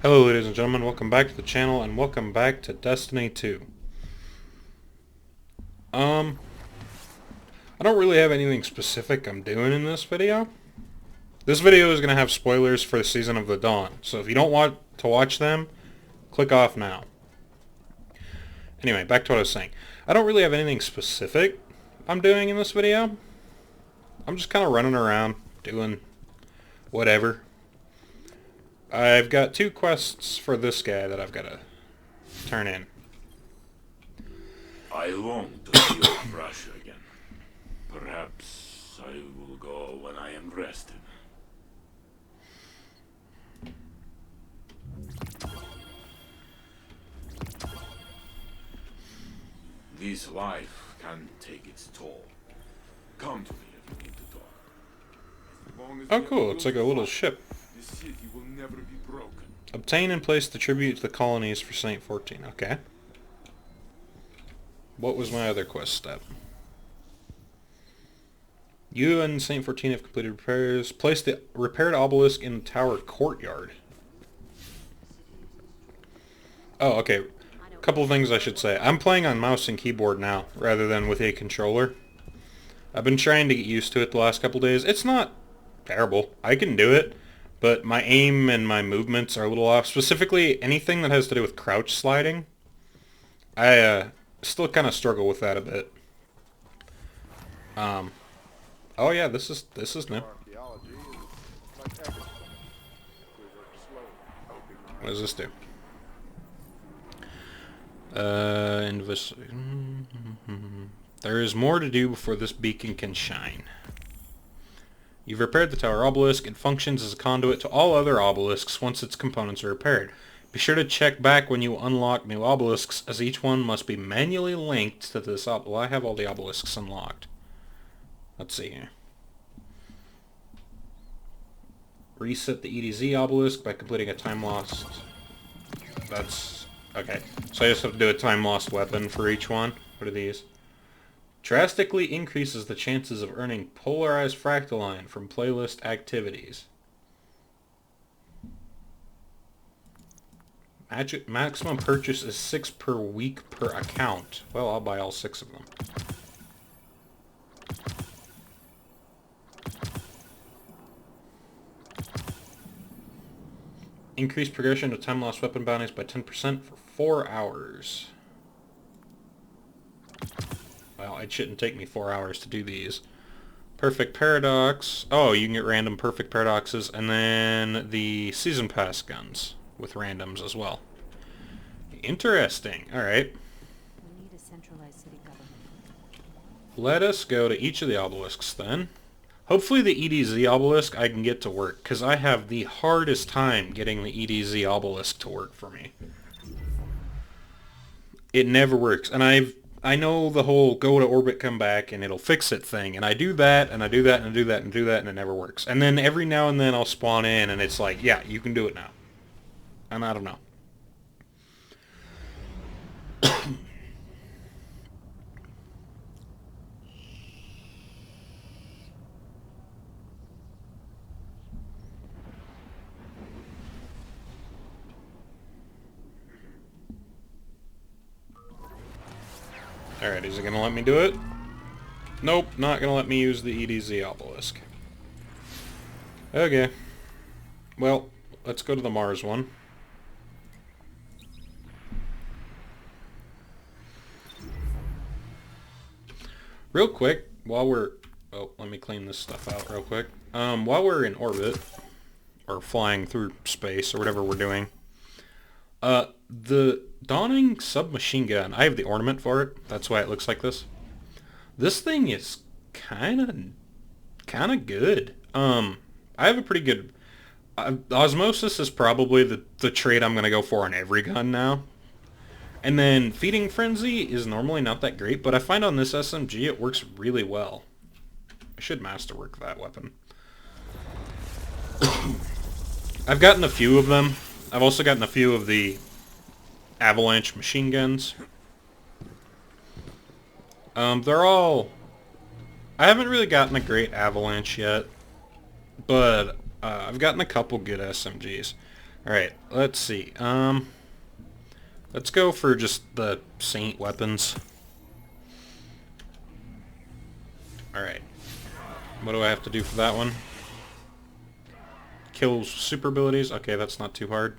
Hello ladies and gentlemen, welcome back to the channel and welcome back to Destiny 2. I don't really have anything specific I'm doing in this video. This video is going to have spoilers for the Season of the Dawn, so if you don't want to watch them, click off now. Anyway, back to what I was saying. I don't really have anything specific I'm doing in this video. I'm just kind of running around, doing whatever. I've got two quests for this guy that I've got to turn in. I long to see old Russia again. Perhaps I will go when I am rested. This life can take its toll. Come to me if you need to talk. As long as Oh we have cool, will it's like a to little fight, ship. this city will never be broken. Obtain and place the tribute to the colonies for Saint 14. Okay. What was my other quest step? You and Saint 14 have completed repairs. Place the repaired obelisk in the tower courtyard. Oh, okay. A couple of things I should say. I'm playing on mouse and keyboard now, rather than with a controller. I've been trying to get used to it the last couple days. It's not terrible. I can do it, but my aim and my movements are a little off. Specifically, anything that has to do with crouch sliding. I still kind of struggle with that a bit. Oh yeah, this is new. What does this do? There is more to do before this beacon can shine. You've repaired the tower obelisk. It functions as a conduit to all other obelisks once its components are repaired. Be sure to check back when you unlock new obelisks, as each one must be manually linked to this well, I have all the obelisks unlocked. Let's see here. Reset the EDZ obelisk by completing a time lost. That's... okay. So I just have to do a time lost weapon for each one. What are these? Drastically increases the chances of earning polarized fractaline from playlist activities. Maximum purchase is 6 per week per account. Well, I'll buy all 6 of them. Increase progression of time lost weapon bounties by 10% for 4 hours. Well, it shouldn't take me 4 hours to do these. Perfect Paradox. Oh, you can get random Perfect Paradoxes, and then the Season Pass guns with randoms as well. Interesting. Alright. We need a centralized city government. Let us go to each of the obelisks then. Hopefully the EDZ obelisk I can get to work, because I have the hardest time getting the EDZ obelisk to work for me. It never works, and I know the whole go to orbit, come back, and it'll fix it thing, and I do that, and I do that, and I do that, and do that, and it never works. And then every now and then I'll spawn in, and it's like, yeah, you can do it now. And I don't know. Alright, is it going to let me do it? Nope, not going to let me use the EDZ obelisk. Okay. Well, let's go to the Mars one. Real quick, while we're... oh, let me clean this stuff out real quick. While we're in orbit, or flying through space, or whatever we're doing, the Dawning submachine gun, I have the ornament for it, that's why it looks like this. This thing is kinda good. I have a pretty good... Osmosis is probably the trait I'm gonna go for on every gun now. And then Feeding Frenzy is normally not that great, but I find on this SMG it works really well. I should masterwork that weapon. I've gotten a few of them. I've also gotten a few of the Avalanche machine guns. They're all... I haven't really gotten a great Avalanche yet, but I've gotten a couple good SMGs. Alright, let's see. Let's go for just the Saint weapons. Alright. What do I have to do for that one? Kills super abilities. Okay, that's not too hard.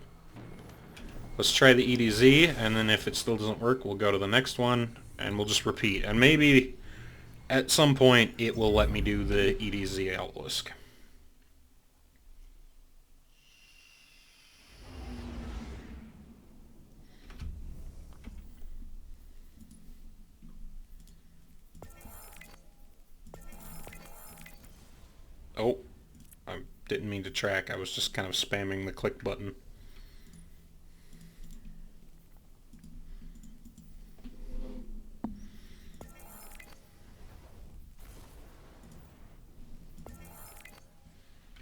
Let's try the EDZ, and then if it still doesn't work, we'll go to the next one, and we'll just repeat. And maybe at some point it will let me do the EDZ Obelisk. Oh, I didn't mean to track. I was just kind of spamming the click button.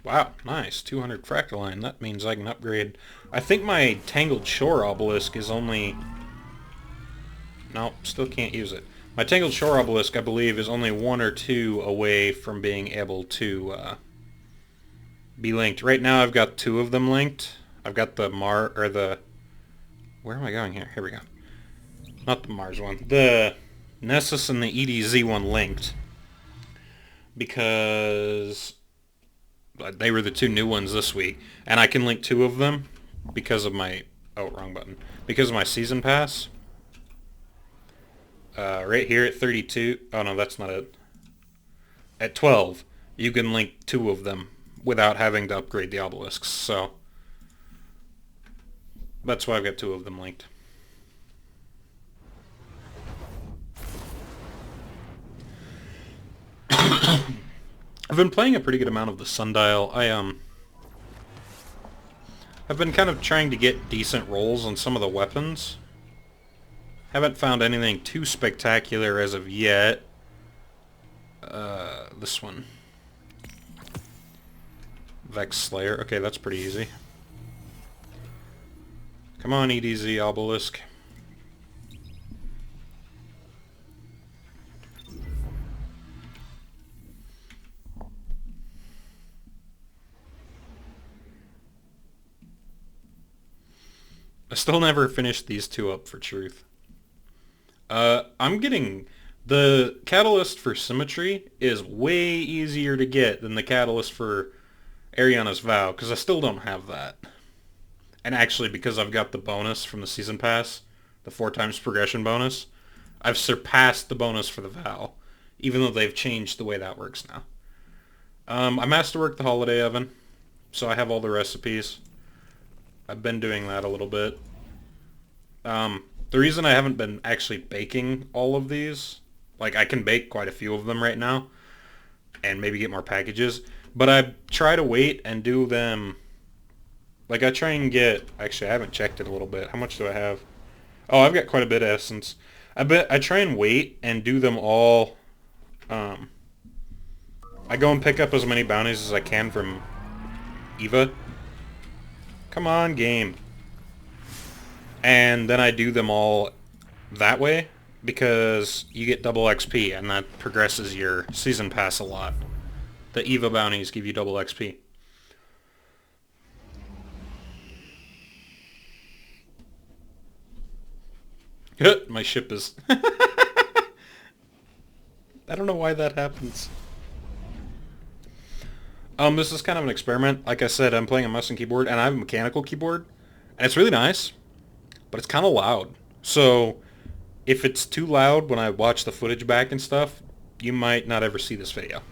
Wow, nice. 200 Fractaline. That means I can upgrade. I think my Tangled Shore Obelisk is only... No, still can't use it. My Tangled Shore Obelisk, I believe, is only 1 or 2 away from being able to be linked. Right now I've got 2 of them linked. I've got the where am I going here? Here we go. Not the Mars one. The Nessus and the EDZ one linked. Because they were the 2 new ones this week. And I can link 2 of them because of my... Oh, wrong button. Because of my Season Pass. Right here at 32... Oh, no, that's not it. At 12, you can link 2 of them without having to upgrade the obelisks, so... That's why I've got 2 of them linked. I've been playing a pretty good amount of the Sundial. I've been kind of trying to get decent rolls on some of the weapons. Haven't found anything too spectacular as of yet. This one. Vex Slayer. Okay, that's pretty easy. Come on, EDZ Obelisk. I still never finished these 2 up for truth. I'm getting... The catalyst for Symmetry is way easier to get than the catalyst for Ariana's Vow, because I still don't have that. And actually, because I've got the bonus from the Season Pass, the 4 times progression bonus, I've surpassed the bonus for the Vow, even though they've changed the way that works now. I masterworked the Holiday Oven, so I have all the recipes. I've been doing that a little bit. The reason I haven't been actually baking all of these, like I can bake quite a few of them right now, and maybe get more packages, but I try to wait and do them, like I try and get, actually I haven't checked it a little bit, how much do I have? Oh, I've got quite a bit of Essence. I try and wait and do them all, I go and pick up as many bounties as I can from Eva. Come on, game. And then I do them all that way, because you get double XP, and that progresses your Season Pass a lot. The Eva bounties give you double XP. My ship is... I don't know why that happens. This is kind of an experiment. Like I said, I'm playing a mouse and keyboard, and I have a mechanical keyboard, and it's really nice, but it's kind of loud. So, if it's too loud when I watch the footage back and stuff, you might not ever see this video.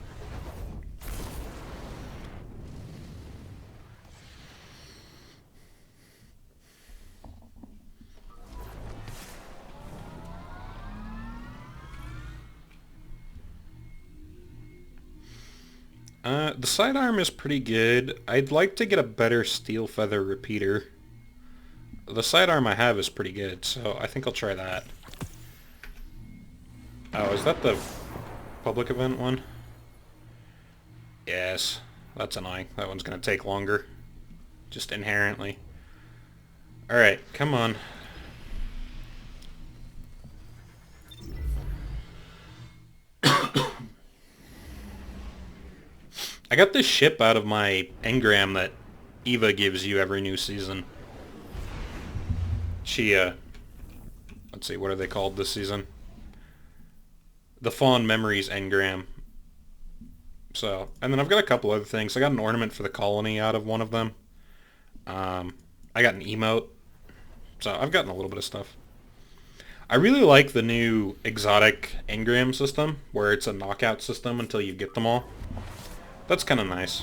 The sidearm is pretty good. I'd like to get a better steel feather repeater. The sidearm I have is pretty good, so I think I'll try that. Oh, is that the public event one? Yes, that's annoying. That one's gonna take longer. Just inherently. Alright, come on. I got this ship out of my engram that Eva gives you every new season. She, let's see, what are they called this season? The Fond Memories engram. So, and then I've got a couple other things. I got an ornament for the colony out of one of them. I got an emote. So I've gotten a little bit of stuff. I really like the new exotic engram system, where it's a knockout system until you get them all. That's kind of nice.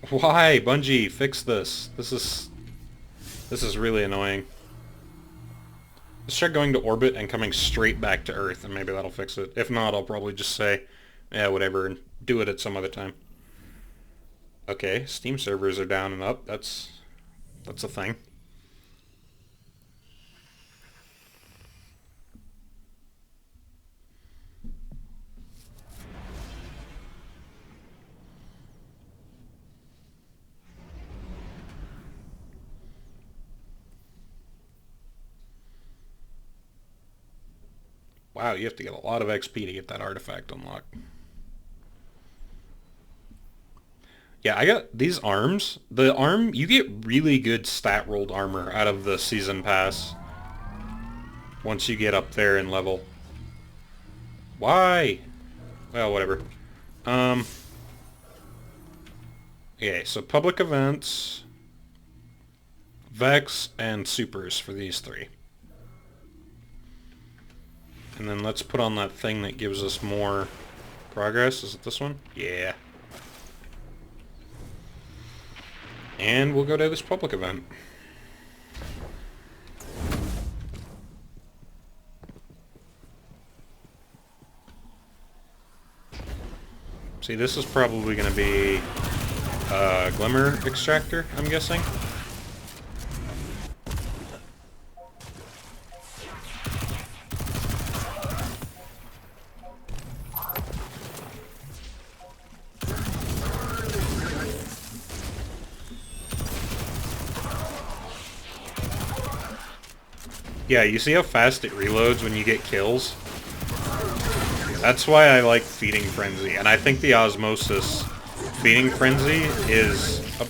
Why, Bungie, fix this. This is really annoying. Let's try going to orbit and coming straight back to Earth, and maybe that'll fix it. If not, I'll probably just say, yeah, whatever, and do it at some other time. Okay, Steam servers are down and up. That's a thing. Wow, you have to get a lot of XP to get that artifact unlocked. Yeah, I got these arms. The arm, you get really good stat rolled armor out of the season pass once you get up there in level. Why? Well, whatever. Okay, so public events, Vex, and supers for these three. And then let's put on that thing that gives us more progress. Is it this one? Yeah. And we'll go to this public event. See, this is probably going to be a Glimmer Extractor, I'm guessing. Yeah, you see how fast it reloads when you get kills? That's why I like Feeding Frenzy, and I think the Osmosis Feeding Frenzy is a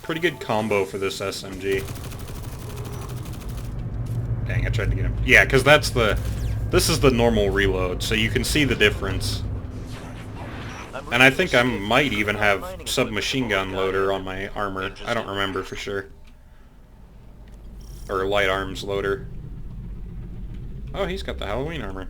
pretty good combo for this SMG. Dang, I tried to get him. Yeah, because this is the normal reload, so you can see the difference. And I think I might even have submachine gun loader on my armor. I don't remember for sure. Or light arms loader. Oh, he's got the Halloween armor.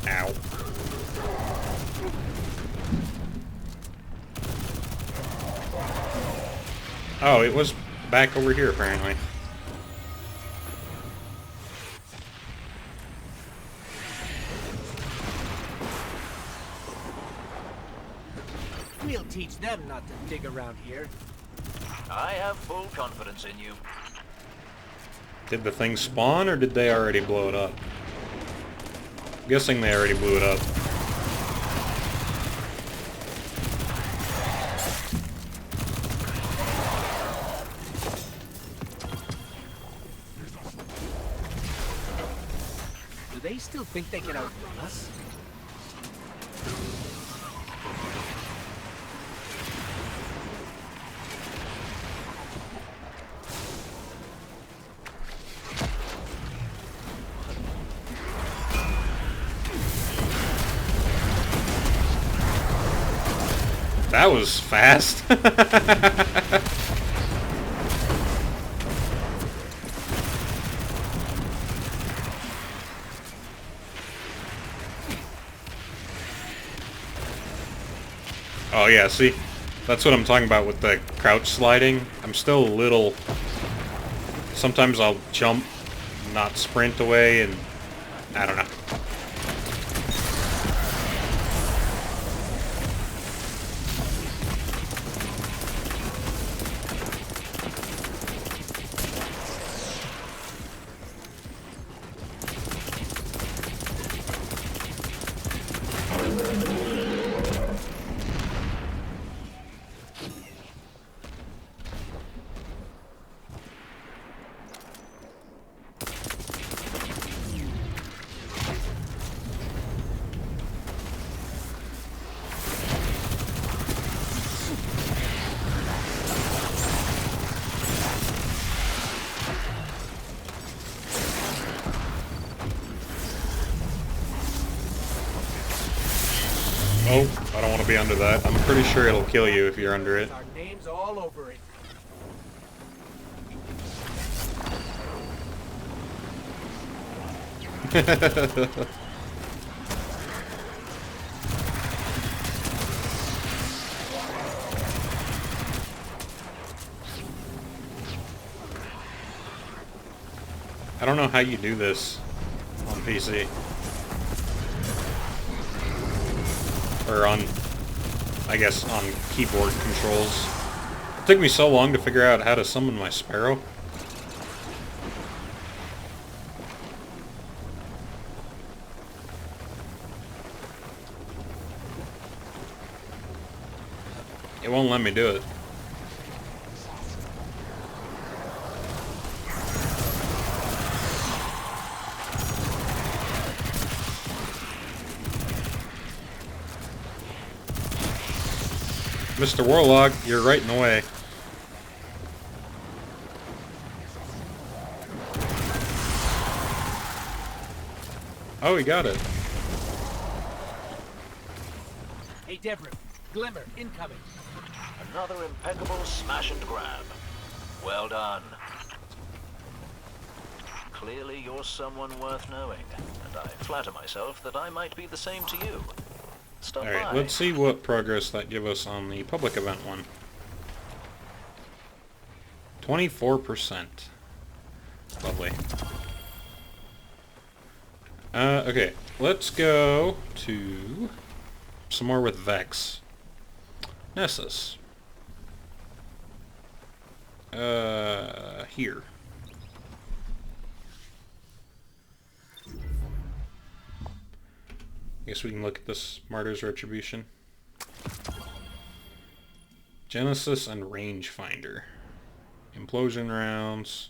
Ow. Oh, it was back over here, apparently. We'll teach them not to dig around here. I have full confidence in you. Did the thing spawn, or did they already blow it up? I'm guessing they already blew it up. Do they still think they can outrun us? That was fast. Oh yeah, see? That's what I'm talking about with the crouch sliding. I'm still a little... Sometimes I'll jump, not sprint away, and... I don't know. Oh, I don't want to be under that. I'm pretty sure it'll kill you if you're under it. Our names all over it. I don't know how you do this on PC. Or on, I guess, on keyboard controls. It took me so long to figure out how to summon my sparrow. It won't let me do it. Mr. Warlock, you're right in the way. Oh, he got it. Hey, Deborah. Glimmer, incoming. Another impeccable smash and grab. Well done. Clearly you're someone worth knowing, and I flatter myself that I might be the same to you. Stop Alright, by. let's see what progress that gives us on the public event one. 24%. Lovely. Okay, let's go to some more with Vex. Nessus. Here. I guess we can look at this Martyr's Retribution. Genesis and Rangefinder. Implosion rounds.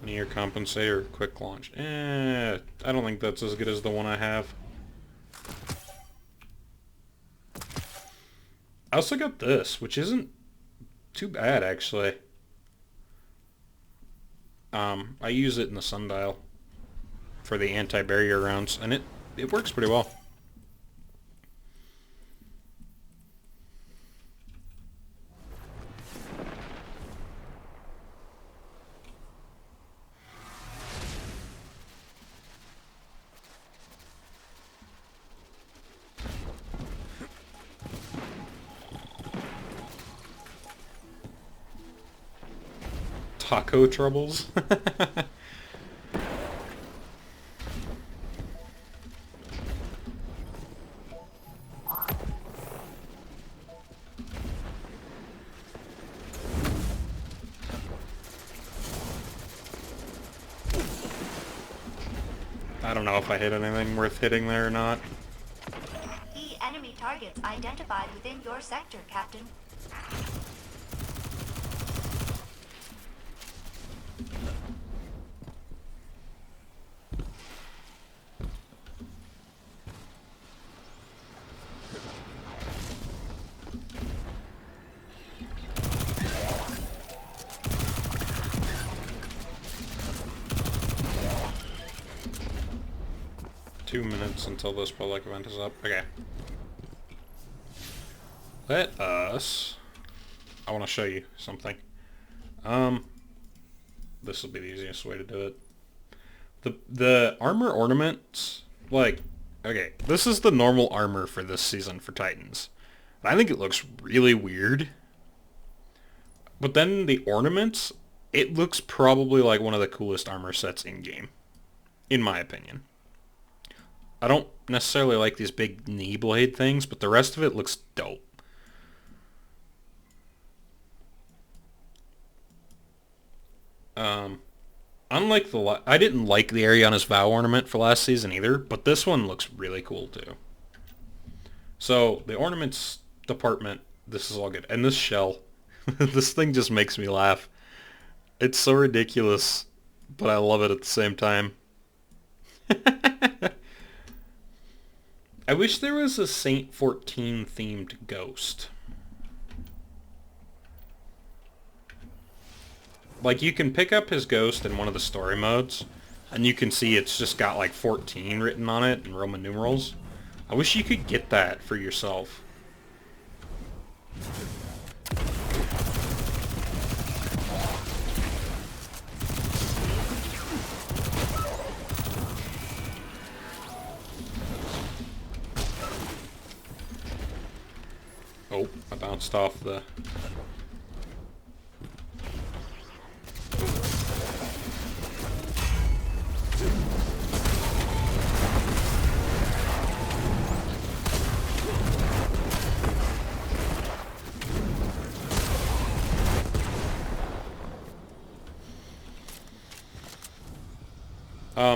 Linear compensator, quick launch. I don't think that's as good as the one I have. I also got this, which isn't too bad actually. I use it in the Sundial for the anti-barrier rounds, and it works pretty well. Taco troubles. I don't know if I hit anything worth hitting there or not. Key enemy targets identified within your sector, Captain. Two minutes until this public event is up. Okay. Let us... I want to show you something. This will be the easiest way to do it. The armor ornaments, like, okay, this is the normal armor for this season for Titans. I think it looks really weird. But then the ornaments, it looks probably like one of the coolest armor sets in-game. In my opinion. I don't necessarily like these big knee blade things, but the rest of it looks dope. Unlike I didn't like the Ariana's Vow ornament for last season either, but this one looks really cool too. So the ornaments department, this is all good. And this shell, this thing just makes me laugh. It's so ridiculous, but I love it at the same time. I wish there was a Saint 14 themed ghost. Like, you can pick up his ghost in one of the story modes, and you can see it's just got like 14 written on it in Roman numerals. I wish you could get that for yourself. Oh, I bounced off the...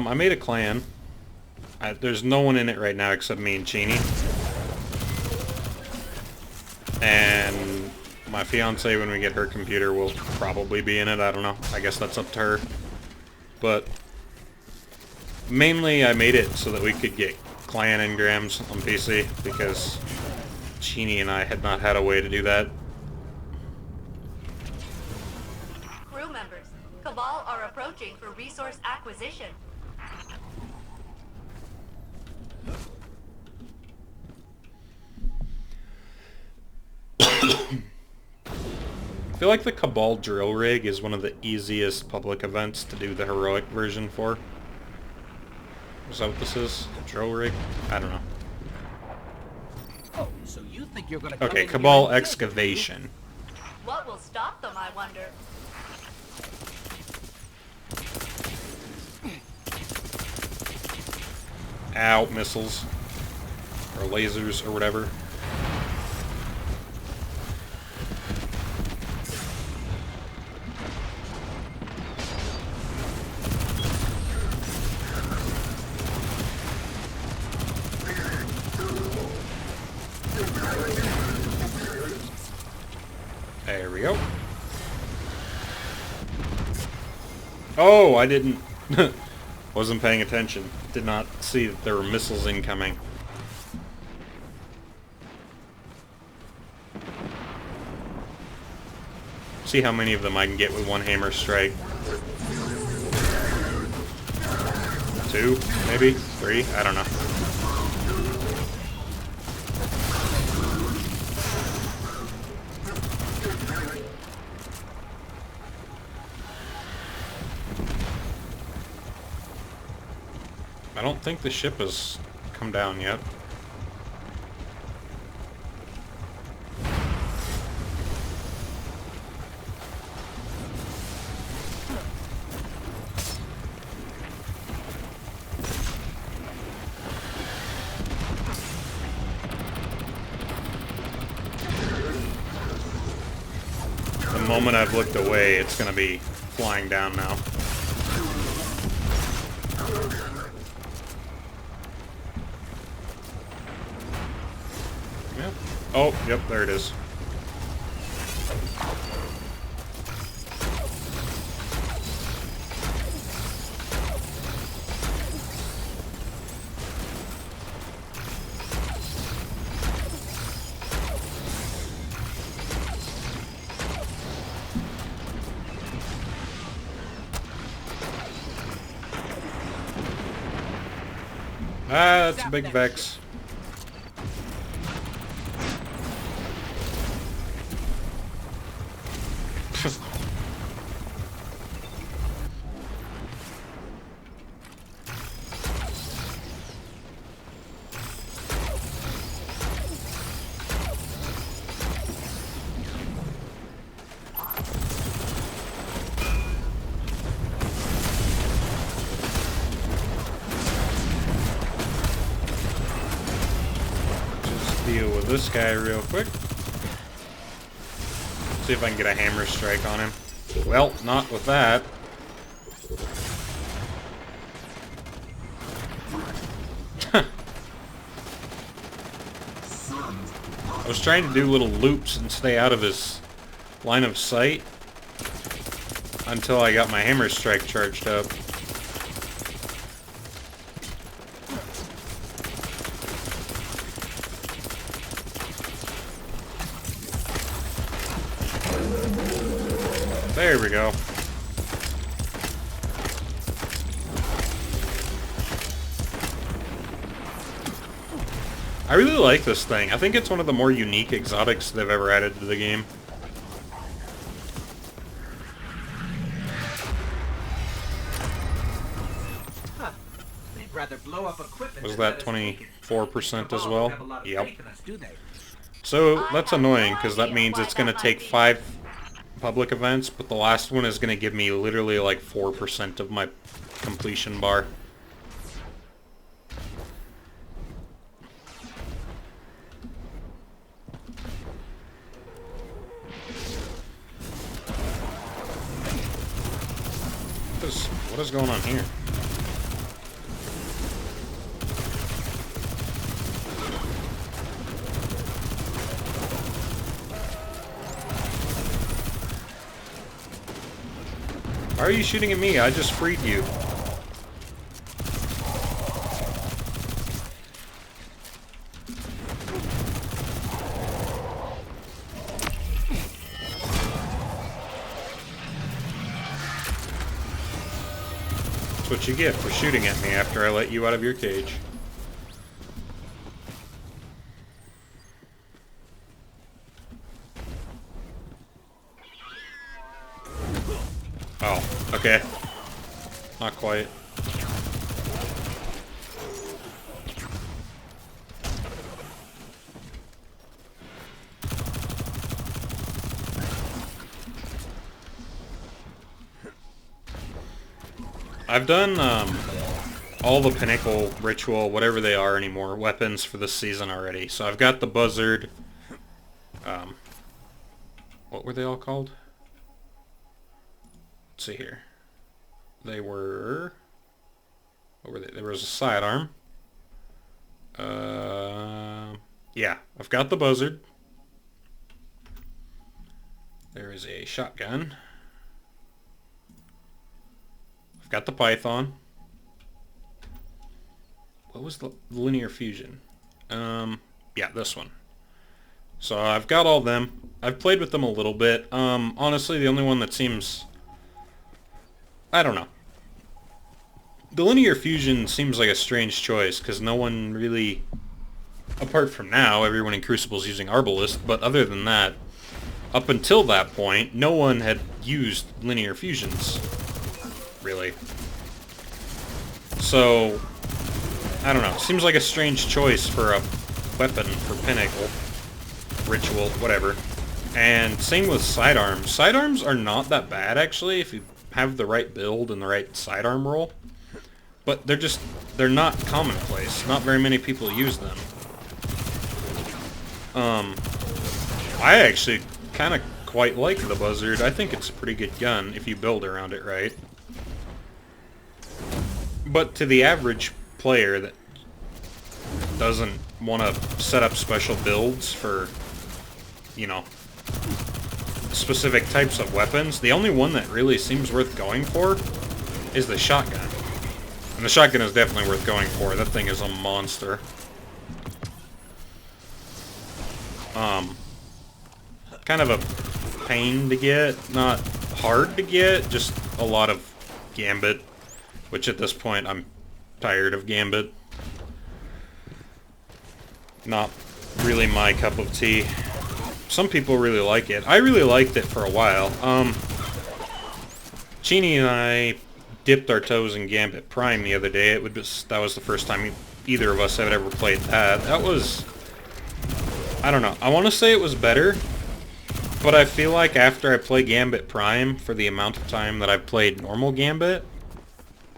I made a clan. There's no one in it right now except me and Cheney. And my fiance, when we get her computer, will probably be in it. I don't know. I guess that's up to her. But mainly I made it so that we could get clan engrams on PC because Cheney and I had not had a way to do that. Crew members, Cabal are approaching for resource acquisition. I feel like the Cabal drill rig is one of the easiest public events to do the heroic version for. Is that what this is? Drill rig? I don't know. Oh, so you think you're gonna come Okay, in Cabal here and dig, excavation. What will stop them, I wonder? Ow, missiles. Or lasers, or whatever. There we go. Oh, I didn't... wasn't paying attention. Did not see that there were missiles incoming. See how many of them I can get with one hammer strike. 2, maybe? 3? I don't know. I don't think the ship has come down yet. The moment I've looked away, it's gonna be flying down now. Yep. Oh, yep, there it is. Ah, that's a big Vex. Deal with this guy real quick. See if I can get a hammer strike on him. Well, not with that. I was trying to do little loops and stay out of his line of sight until I got my hammer strike charged up. There we go. I really like this thing. I think it's one of the more unique exotics they've ever added to the game. Huh. They'd rather blow up equipment Was than that let us take it. 24% as Cabal well? don't have a lot of Yep. faith in us, do they? So that's annoying, because that means it's going to take 5 public events, but the last one is going to give me literally like 4% of my completion bar. What is going on here? Why are you shooting at me? I just freed you. That's what you get for shooting at me after I let you out of your cage. Oh, okay. Not quite. I've done all the Pinnacle, Ritual, whatever they are anymore, weapons for this season already. So I've got the Buzzard. What were they all called? Let's see here. They were... What were they? There was a sidearm. Yeah, I've got the Buzzard. There is a shotgun. I've got the Python. What was the linear fusion? Yeah, this one. So I've got all them. I've played with them a little bit. Honestly, the only one that seems... I don't know. The linear fusion seems like a strange choice, because no one really... Apart from now, everyone in Crucible's using Arbalest, but other than that, up until that point, no one had used linear fusions. Really. So, I don't know. Seems like a strange choice for a weapon for Pinnacle. Ritual, whatever. And same with sidearms. Sidearms are not that bad, actually, if you have the right build and the right sidearm roll. But they're not commonplace. Not very many people use them. I actually kind of quite like the Buzzard. I think it's a pretty good gun if you build around it right. But to the average player that doesn't want to set up special builds for, you know, specific types of weapons, the only one that really seems worth going for is the shotgun. And the shotgun is definitely worth going for. That thing is a monster. Kind of a pain to get, not hard to get, just a lot of Gambit, which at this point I'm tired of Gambit. Not really my cup of tea. Some people really like it. I really liked it for a while. Chini and I dipped our toes in Gambit Prime the other day. That was the first time either of us had ever played that. That was... I don't know. I want to say it was better, but I feel like after I play Gambit Prime, for the amount of time that I've played normal Gambit,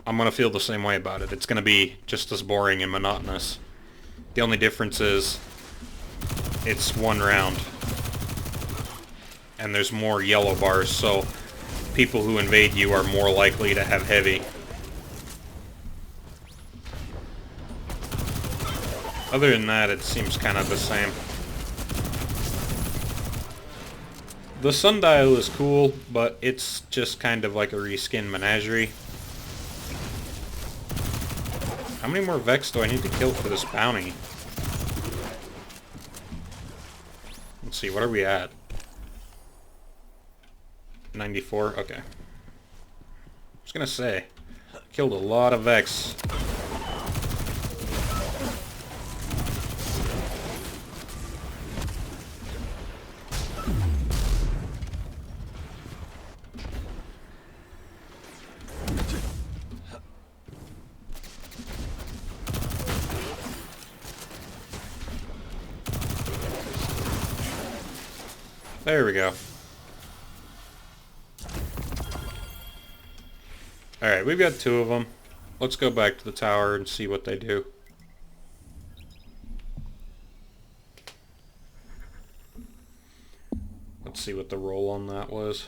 I'm going to feel the same way about it. It's going to be just as boring and monotonous. The only difference is it's one round. And there's more yellow bars, so people who invade you are more likely to have heavy. Other than that, it seems kind of the same. The sundial is cool, but it's just kind of like a reskin menagerie. How many more Vex do I need to kill for this bounty? Let's see, what are we at? 94? Okay. I was gonna say, killed a lot of Vex. There we go. Alright, we've got 2 of them. Let's go back to the tower and see what they do. Let's see what the roll on that was.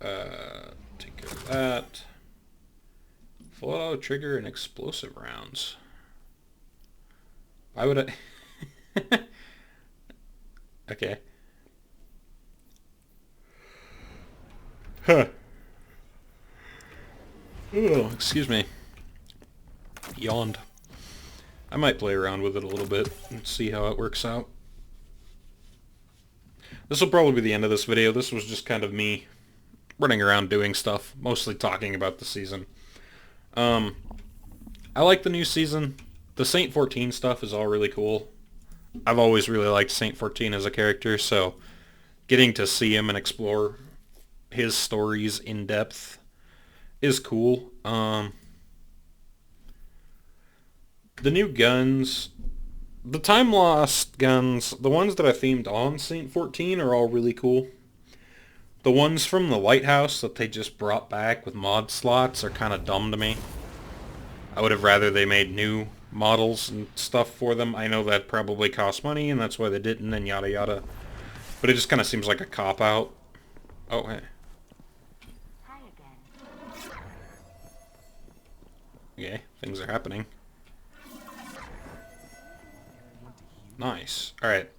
Take care of that. Full auto trigger and explosive rounds. Why would I... Okay. Huh. Oh, excuse me. Yawned. I might play around with it a little bit and see how it works out. This will probably be the end of this video. This was just kind of me running around doing stuff, mostly talking about the season. I like the new season. The Saint 14 stuff is all really cool. I've always really liked Saint 14 as a character, so getting to see him and explore his stories in depth is cool. The new guns, the Time Lost guns, the ones that I themed on Saint 14 are all really cool. The ones from the Lighthouse that they just brought back with mod slots are kind of dumb to me. I would have rather they made new models and stuff for them. I know that probably cost money and that's why they didn't and yada yada. But it just kind of seems like a cop-out. Oh, hey. Hi again. Okay, things are happening. Nice. Alright.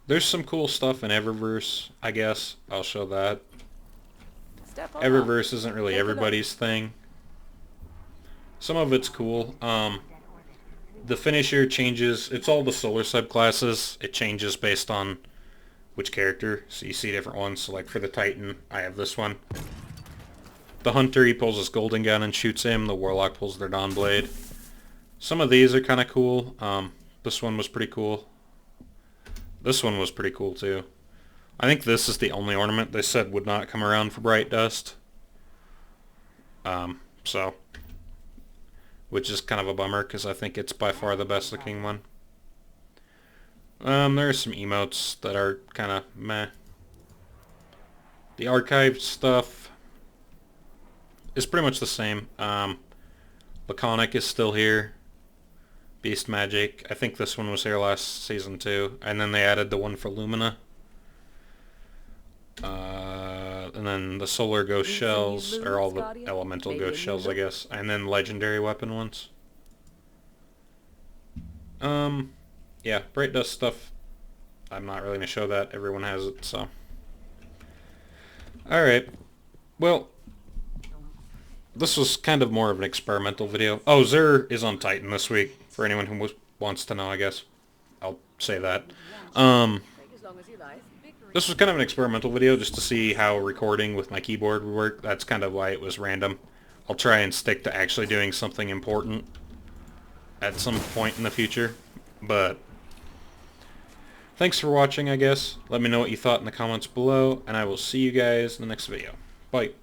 There's some cool stuff in Eververse, I guess. I'll show that. Eververse isn't really everybody's thing. Some of it's cool. The finisher changes. It's all the solar subclasses. It changes based on which character. So you see different ones. So like for the Titan, I have this one. The Hunter, he pulls his golden gun and shoots him. The Warlock pulls their Dawn Blade. Some of these are kind of cool. This one was pretty cool. This one was pretty cool too. I think this is the only ornament they said would not come around for Bright Dust. So, which is kind of a bummer because I think it's by far the best looking one. There are some emotes that are kind of meh. The archived stuff is pretty much the same. Laconic is still here. Beast Magic. I think this one was here last season too. And then they added the one for Lumina. And then the Solar Ghost Shells, or all the Elemental Ghost Shells, I guess. And then Legendary Weapon ones. Yeah, Bright Dust stuff. I'm not really going to show that. Everyone has it, so. Alright. Well, this was kind of more of an experimental video. Oh, Xur is on Titan this week, for anyone who wants to know, I guess. I'll say that. This was kind of an experimental video just to see how recording with my keyboard would work. That's kind of why it was random. I'll try and stick to actually doing something important at some point in the future. But thanks for watching, I guess. Let me know what you thought in the comments below, and I will see you guys in the next video. Bye.